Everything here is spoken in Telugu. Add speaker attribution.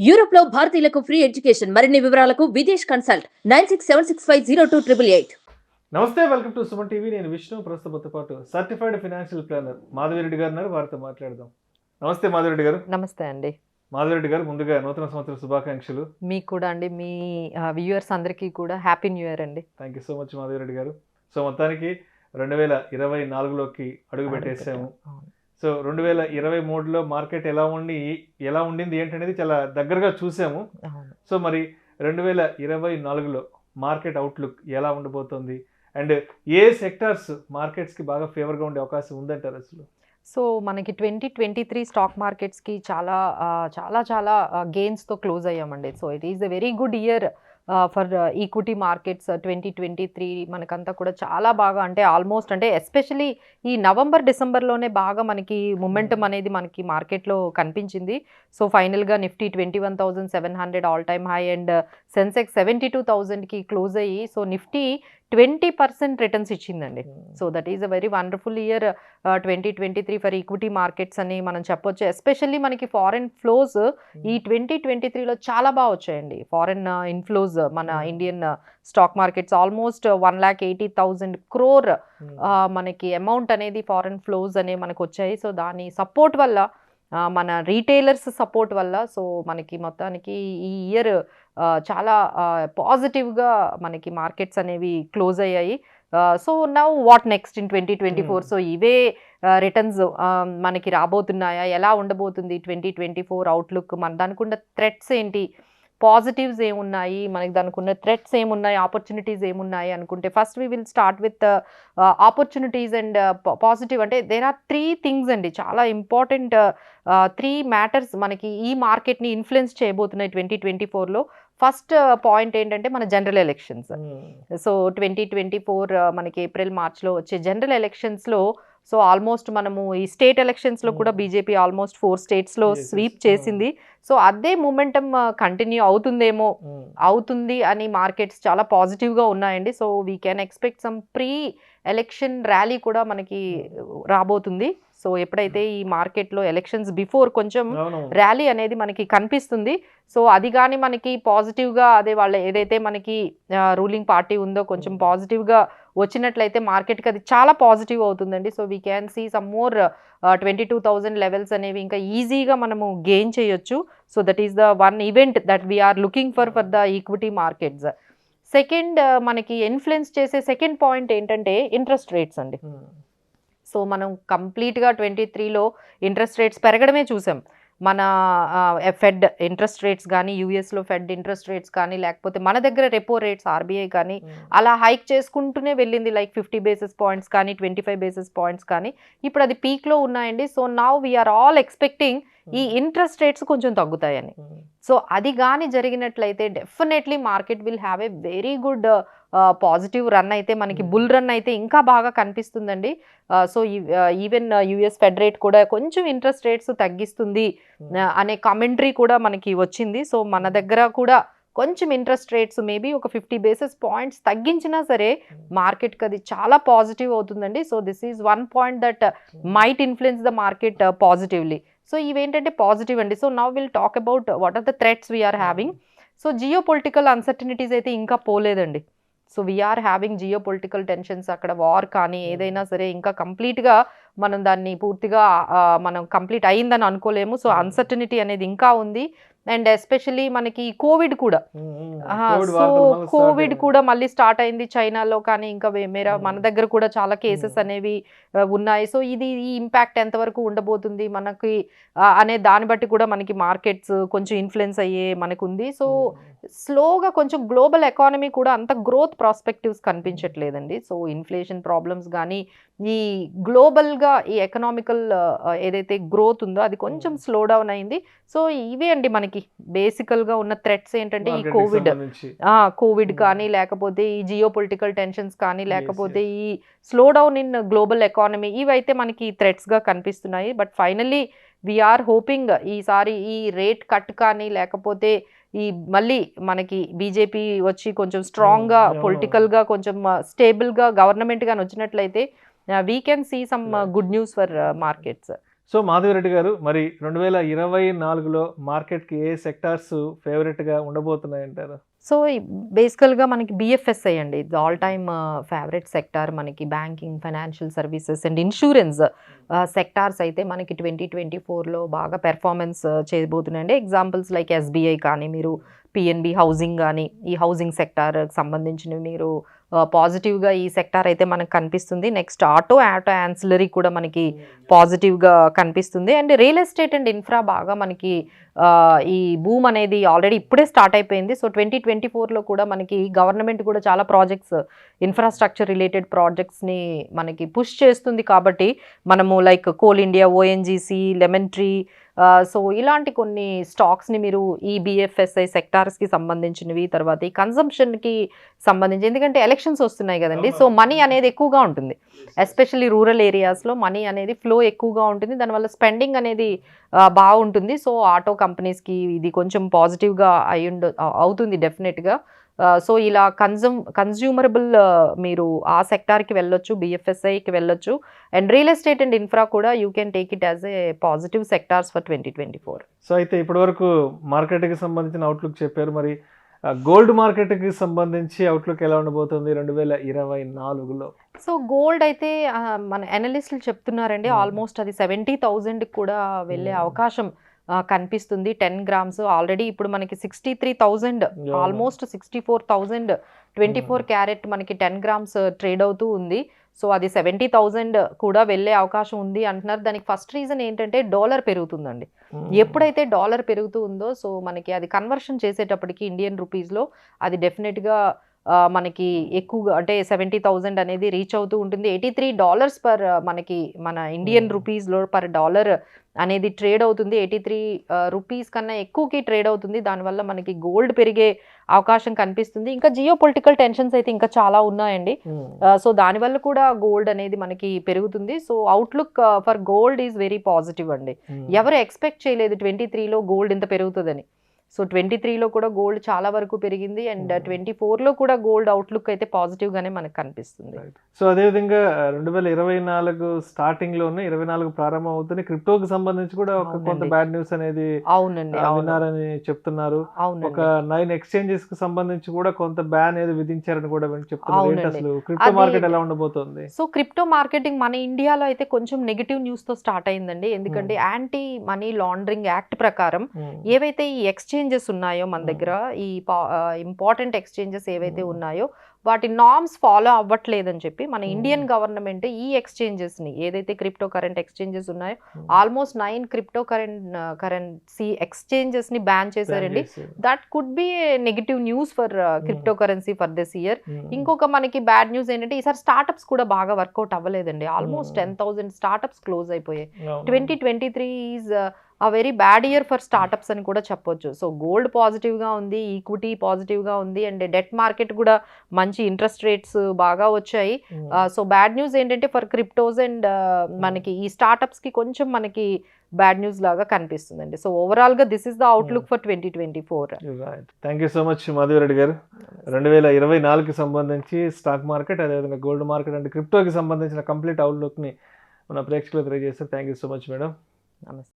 Speaker 1: యూరోప్ లో భారతీయులకు ఫ్రీ ఎడ్యుకేషన్. మరిన్ని వివరాలకు విదేశ్ కన్సల్ట్ 9676502888.
Speaker 2: నమస్తే, వెల్కమ్ టు సుమన్ టీవీ. నేను విష్ణు. ప్రస్తుతంతో పాటు సర్టిఫైడ్ ఫైనాన్షియల్ ప్లానర్ మాధవిరెడ్డి గారు ఉన్నారు. వారితో మాట్లాడదాం. నమస్తే మాధవిరెడ్డి గారు.
Speaker 3: నమస్తే అండి.
Speaker 2: మాధవిరెడ్డి గారు, ముందుగా నూతన సంవత్సర శుభాకాంక్షలు.
Speaker 3: మీకు కూడా అండి, మీ వ్యూయర్స్ అందరికీ కూడా హ్యాపీ న్యూ ఇయర్ అండి.
Speaker 2: Thank you so much Madhavi Reddy గారు. సో మొత్తానికి 2024లోకి అడుగు పెట్టేసాము. సో 2023లో మార్కెట్ ఎలా ఉండింది ఏంటనేది చాలా దగ్గరగా చూసాము. సో మరి 2024లో మార్కెట్ అవుట్లుక్ ఎలా ఉండబోతుంది, అండ్ ఏ సెక్టార్స్ మార్కెట్స్కి బాగా ఫేవర్గా ఉండే అవకాశం ఉందంటారు అసలు?
Speaker 3: సో మనకి 2023 స్టాక్ మార్కెట్స్కి చాలా చాలా చాలా గెయిన్స్తో క్లోజ్ అయ్యామండి. So it is a very good year for equity markets. 2023 మనకంతా కూడా చాలా బాగా, అంటే ఆల్మోస్ట్, అంటే ఎస్పెషలీ ఈ నవంబర్ డిసెంబర్లోనే బాగా మనకి మొమెంటం అనేది మనకి మార్కెట్లో కనిపించింది. సో ఫైనల్గా Nifty 21,700 all time high and Sensex 72,000కి క్లోజ్ అయ్యి, సో నిఫ్టీ 20% రిటర్న్స్ ఇచ్చిందండి. So that is a very wonderful year 2023 for equity markets అని మనం చెప్పొచ్చు. ఎస్పెషల్లీ మనకి ఫారెన్ ఫ్లోస్ ఈ 2023లో చాలా బాగా వచ్చాయండి. ఫారెన్ ఇన్ఫ్లోస్ మన Indian stock markets almost 1,80,000 crore మనకి అమౌంట్ అనేది ఫారెన్ ఫ్లోస్ అనేవి మనకు వచ్చాయి. సో దాని సపోర్ట్ వల్ల, మన రీటైలర్స్ సపోర్ట్ వల్ల, సో మనకి మొత్తానికి ఈ ఇయర్ చాలా పాజిటివ్గా మనకి మార్కెట్స్ అనేవి క్లోజ్ అయ్యాయి. So now what next in 2024? So ఇవే రిటర్న్స్ మనకి రాబోతున్నాయా, ఎలా ఉండబోతుంది 2024 అవుట్లుక్, మన దానికి ఉన్న థ్రెట్స్ ఏంటి, పాజిటివ్స్ ఏమున్నాయి, మనకి దానికి ఉన్న థ్రెట్స్ ఏమున్నాయి, ఆపర్చునిటీస్ ఏమున్నాయి అనుకుంటే, first we will start with opportunities and positive. అంటే దేర్ ఆర్ 3 థింగ్స్ అండి, చాలా ఇంపార్టెంట్ 3 మ్యాటర్స్ మనకి ఈ మార్కెట్ని ఇన్ఫ్లుయెన్స్ చేయబోతున్నాయి 2024లో. ఫస్ట్ పాయింట్ ఏంటంటే మన జనరల్ ఎలక్షన్స్. సో 2024 మనకి ఏప్రిల్ మార్చ్లో వచ్చే జనరల్ ఎలక్షన్స్లో, సో ఆల్మోస్ట్ మనము ఈ స్టేట్ ఎలక్షన్స్లో కూడా బీజేపీ ఆల్మోస్ట్ 4 స్టేట్స్లో స్వీప్ చేసింది. సో అదే మూమెంటం కంటిన్యూ అవుతుంది అని మార్కెట్స్ చాలా పాజిటివ్గా ఉన్నాయండి. So we can expect some pre election rally కూడా మనకి రాబోతుంది. సో ఎప్పుడైతే ఈ మార్కెట్లో ఎలక్షన్స్ బిఫోర్ కొంచెం ర్యాలీ అనేది మనకి కనిపిస్తుంది. సో అది కానీ మనకి పాజిటివ్గా, అదే వాళ్ళ ఏదైతే మనకి రూలింగ్ పార్టీ ఉందో కొంచెం పాజిటివ్గా వచ్చినట్లయితే మార్కెట్కి అది చాలా పాజిటివ్ అవుతుందండి. So we can see some more 22,000 levels అనేవి ఇంకా ఈజీగా మనము గెయిన్ చేయొచ్చు. So that is the one event that we're looking for the equity markets. Second మనకి ఇన్ఫ్లుయెన్స్ చేసే సెకండ్ పాయింట్ ఏంటంటే ఇంట్రెస్ట్ రేట్స్ అండి. సో మనం కంప్లీట్గా 23లో ఇంట్రెస్ట్ రేట్స్ పెరగడమే చూసాం. మన ఫెడ్ ఇంట్రెస్ట్ రేట్స్ కానీ, యూఎస్లో ఫెడ్ ఇంట్రెస్ట్ రేట్స్ కానీ, లేకపోతే మన దగ్గర రెపో రేట్స్ ఆర్బీఐ కానీ అలా హైక్ చేసుకుంటూనే వెళ్ళింది. లైక్ 50 basis points కానీ, 25 basis points కానీ. ఇప్పుడు అది పీక్లో ఉన్నాయండి. So now we are all expecting ఈ ఇంట్రెస్ట్ రేట్స్ కొంచెం తగ్గుతాయని. సో అది కానీ జరిగినట్లయితే definitely market will have a very good positive run. అయితే మనకి బుల్ రన్ అయితే ఇంకా బాగా కనిపిస్తుందండి. So even US Fed rate కూడా కొంచెం ఇంట్రెస్ట్ రేట్స్ తగ్గిస్తుంది అనే కామెంటరీ కూడా మనకి వచ్చింది. సో మన దగ్గర కూడా కొంచెం ఇంట్రెస్ట్ రేట్స్ మేబీ ఒక 50 basis points తగ్గించినా సరే మార్కెట్కి అది చాలా పాజిటివ్ అవుతుందండి. So this is one point that might influence the market positively. So ఇవేంటంటే పాజిటివ్ అండి. So now will talk about what are the threats we're having. So geopolitical uncertainties అయితే ఇంకా పోలేదండి. So we're having geopolitical tensions, అక్కడ వార్ కానీ ఏదైనా సరే ఇంకా కంప్లీట్గా మనం దాన్ని పూర్తిగా మనం కంప్లీట్ అయ్యిందని అనుకోలేము. సో అన్సర్టనిటీ అనేది ఇంకా ఉంది. అండ్ ఎస్పెషల్లీ మనకి కోవిడ్ కూడా, సో కోవిడ్ కూడా మళ్ళీ స్టార్ట్ అయింది చైనాలో కానీ, ఇంకా మన దగ్గర కూడా చాలా కేసెస్ అనేవి ఉన్నాయి. సో ఇది ఈ ఇంపాక్ట్ ఎంతవరకు ఉండబోతుంది మనకి అనే దాన్ని బట్టి కూడా మనకి మార్కెట్స్ కొంచెం ఇన్ఫ్లుయెన్స్ అయ్యే మనకు ఉంది. సో స్లోగా కొంచెం గ్లోబల్ ఎకానమీ కూడా అంత గ్రోత్ ప్రాస్పెక్టివ్స్ కనిపించట్లేదండి. సో ఇన్ఫ్లేషన్ ప్రాబ్లమ్స్ కానీ, ఈ గ్లోబల్గా ఈ ఎకనామికల్ ఏదైతే గ్రోత్ ఉందో అది కొంచెం స్లో డౌన్ అయింది. సో ఇవే అండి మనకి బేసికల్గా ఉన్న థ్రెట్స్ ఏంటంటే ఈ కోవిడ్ కానీ, లేకపోతే ఈ జియో పొలిటికల్ టెన్షన్స్ కానీ, లేకపోతే ఈ slow down in global economy, ఇవైతే మనకి థ్రెట్స్గా కనిపిస్తున్నాయి. బట్ ఫైనల్లీ వీఆర్ హోపింగ్ ఈసారి ఈ రేట్ కట్ కానీ, లేకపోతే ఈ మళ్ళీ మనకి బీజేపీ వచ్చి కొంచెం స్ట్రాంగ్గా పొలిటికల్గా కొంచెం స్టేబుల్గా గవర్నమెంట్ గాని వచ్చినట్లయితే we can see some good news for markets.
Speaker 2: So Madhavi Reddy గారు, మరి 2024లో మార్కెట్కి ఏ సెక్టార్స్ ఫేవరెట్గా ఉండబోతున్నాయంటారు?
Speaker 3: సో బేసికల్గా మనకి బిఎఫ్ఎస్ఐ అండి, ఇది ఆల్ టైమ్ ఫేవరెట్ సెక్టార్. మనకి banking, financial services and insurance sectors అయితే మనకి 2024లో బాగా పెర్ఫార్మెన్స్ చేయబోతున్నాయండి. ఎగ్జాంపుల్స్ లైక్ ఎస్బీఐ కానీ, మీరు పిఎన్బి హౌసింగ్ కానీ, ఈ హౌసింగ్ సెక్టార్కి సంబంధించినవి మీరు పాజిటివ్గా ఈ సెక్టార్ అయితే మనకు కనిపిస్తుంది. నెక్స్ట్ ఆటో యాన్సిలరీ కూడా మనకి పాజిటివ్గా కనిపిస్తుంది. And real estate and infra బాగా మనకి ఈ బూమ్ అనేది ఆల్రెడీ ఇప్పుడే స్టార్ట్ అయిపోయింది. సో 2024లో కూడా మనకి గవర్నమెంట్ కూడా చాలా ప్రాజెక్ట్స్, ఇన్ఫ్రాస్ట్రక్చర్ రిలేటెడ్ ప్రాజెక్ట్స్ని మనకి పుష్ చేస్తుంది. కాబట్టి మనము like coal India, ONGC, lemon tree, so ఇలాంటి కొన్ని స్టాక్స్ని మీరు ఈ బిఎఫ్ఎస్ఐ సెక్టార్స్కి సంబంధించినవి, తర్వాత ఈ కన్సంప్షన్కి సంబంధించి, ఎందుకంటే ఎలక్షన్స్ వస్తున్నాయి కదండి. సో మనీ అనేది ఎక్కువగా ఉంటుంది, ఎస్పెషల్లీ రూరల్ ఏరియాస్లో మనీ అనేది ఫ్లో ఎక్కువగా ఉంటుంది. దానివల్ల స్పెండింగ్ అనేది బాగుంటుంది. సో ఆటో కంపెనీస్కి ఇది కొంచెం పాజిటివ్గా అవుతుంది డెఫినెట్గా. సో ఇలా కన్జ్యూమరబుల్ మీరు ఆ సెక్టార్కి వెళ్ళొచ్చు, బిఎఫ్ఎస్ఐకి వెళ్ళొచ్చు. And real estate and infra కూడా you can take it as a positive sectors for 2024.
Speaker 2: So అయితే ఇప్పటివరకు మార్కెట్కి సంబంధించిన అవుట్లుక్ చెప్పారు. మరి గోల్డ్ మార్కెట్కి సంబంధించి అవుట్లుక్ ఎలా ఉండబోతుంది 2024లో?
Speaker 3: సో గోల్డ్ అయితే మన అనలిస్టులు చెప్తున్నారండి, ఆల్మోస్ట్ అది 70,000 కూడా వెళ్ళే అవకాశం కనిపిస్తుంది. 10 గ్రామ్స్ ఆల్రెడీ ఇప్పుడు మనకి 63,000, ఆల్మోస్ట్ 64,000 24 క్యారెట్ మనకి 10 గ్రామ్స్ ట్రేడ్ అవుతూ ఉంది. సో అది 70,000 కూడా వెళ్ళే అవకాశం ఉంది అంటున్నారు. దానికి ఫస్ట్ రీజన్ ఏంటంటే డాలర్ పెరుగుతుందండి. ఎప్పుడైతే డాలర్ పెరుగుతూ ఉందో, సో మనకి అది కన్వర్షన్ చేసేటప్పటికి ఇండియన్ రూపీస్లో అది డెఫినెట్గా మనకి ఎక్కువగా, అంటే 70,000 అనేది రీచ్ అవుతూ ఉంటుంది. $83 పర్ మనకి మన ఇండియన్ రూపీస్లో పర్ డాలర్ అనేది ట్రేడ్ అవుతుంది. 83 రూపీస్ కన్నా ఎక్కువకి ట్రేడ్ అవుతుంది. దానివల్ల మనకి గోల్డ్ పెరిగే అవకాశం కనిపిస్తుంది. ఇంకా జియో పొలిటికల్ టెన్షన్స్ అయితే ఇంకా చాలా ఉన్నాయండి. సో దానివల్ల కూడా గోల్డ్ అనేది మనకి పెరుగుతుంది. So outlook for gold is very positive అండి. ఎవరు ఎక్స్పెక్ట్ చేయలేదు 23లో గోల్డ్ ఇంత పెరుగుతుందని. సో 23లో కూడా గోల్డ్ చాలా వరకు పెరిగింది. అండ్ 24లో కూడా గోల్డ్ అవుట్లుక్ అయితే పాజిటివ్ గానే మనకు కనిపిస్తుంది.
Speaker 2: సో అదేవిధంగా 2024 స్టార్టింగ్ లోనే 24 ప్రారంభం అవుతుంది. క్రిప్టోకి సంబంధించి కూడా ఒక కొంత బ్యాడ్ న్యూస్ అనేది
Speaker 3: అవునండి
Speaker 2: విన్నారని చెప్తున్నారు. ఒక 9 ఎక్స్చేంజెస్ కి సంబంధించి కూడా కొంత బ్యాన్ అనేది విధించారని కూడా చెప్తున్నారు. అసలు క్రిప్టో మార్కెట్ ఎలా ఉండబోతోంది?
Speaker 3: సో క్రిప్టో మార్కెటింగ్ మన ఇండియాలో అయితే కొంచెం నెగిటివ్ న్యూస్ తో స్టార్ట్ అయిందండి. ఎందుకంటే యాంటీ మనీ లాండరింగ్ యాక్ట్ ప్రకారం ఏవైతే ఈ ఎక్స్చేంజెస్ ఉన్నాయో మన దగ్గర, ఈ ఇంపార్టెంట్ ఎక్స్చేంజెస్ ఏవైతే ఉన్నాయో వాటి నార్మ్స్ ఫాలో అవ్వట్లేదని చెప్పి మన ఇండియన్ గవర్నమెంట్ ఈ ఎక్స్చేంజెస్ని, ఏదైతే క్రిప్టో కరెంట్ ఎక్స్చేంజెస్ ఉన్నాయో ఆల్మోస్ట్ 9 క్రిప్టో కరెన్సీ ఎక్స్చేంజెస్ని బ్యాన్ చేశారండి. That could be negative news for crypto currency for this year. ఇంకొక మనకి బ్యాడ్ న్యూస్ ఏంటంటే ఈసారి స్టార్టప్స్ కూడా బాగా వర్కౌట్ అవ్వలేదండి. ఆల్మోస్ట్ 10,000 స్టార్టప్స్ క్లోజ్ అయిపోయాయి. 2023 is a very bad year for startups అని కూడా చెప్పొచ్చు. సో గోల్డ్ పాజిటివ్గా ఉంది, ఈక్విటీ పాజిటివ్గా ఉంది, అండ్ డెట్ మార్కెట్ కూడా మంచి ఇంట్రెస్ట్ రేట్స్ బాగా వచ్చాయి. సో బ్యాడ్ న్యూస్ ఏంటంటే ఫర్ క్రిప్టోస్ అండ్ మనకి ఈ స్టార్టప్స్కి కొంచెం మనకి బ్యాడ్ న్యూస్ లాగా కనిపిస్తుందండి. సో ఓవరాల్గా this is the outlook for 2024.
Speaker 2: Thank you so much Madhavi Reddy గారు. 2024కి సంబంధించి స్టాక్ మార్కెట్, అదేవిధంగా గోల్డ్ మార్కెట్ అండ్ క్రిప్టోకి సంబంధించిన కంప్లీట్ అవుట్లుక్ని మన ప్రేక్షకులకు తెలియజేస్తారు. Thank you so much madam.
Speaker 3: నమస్తే.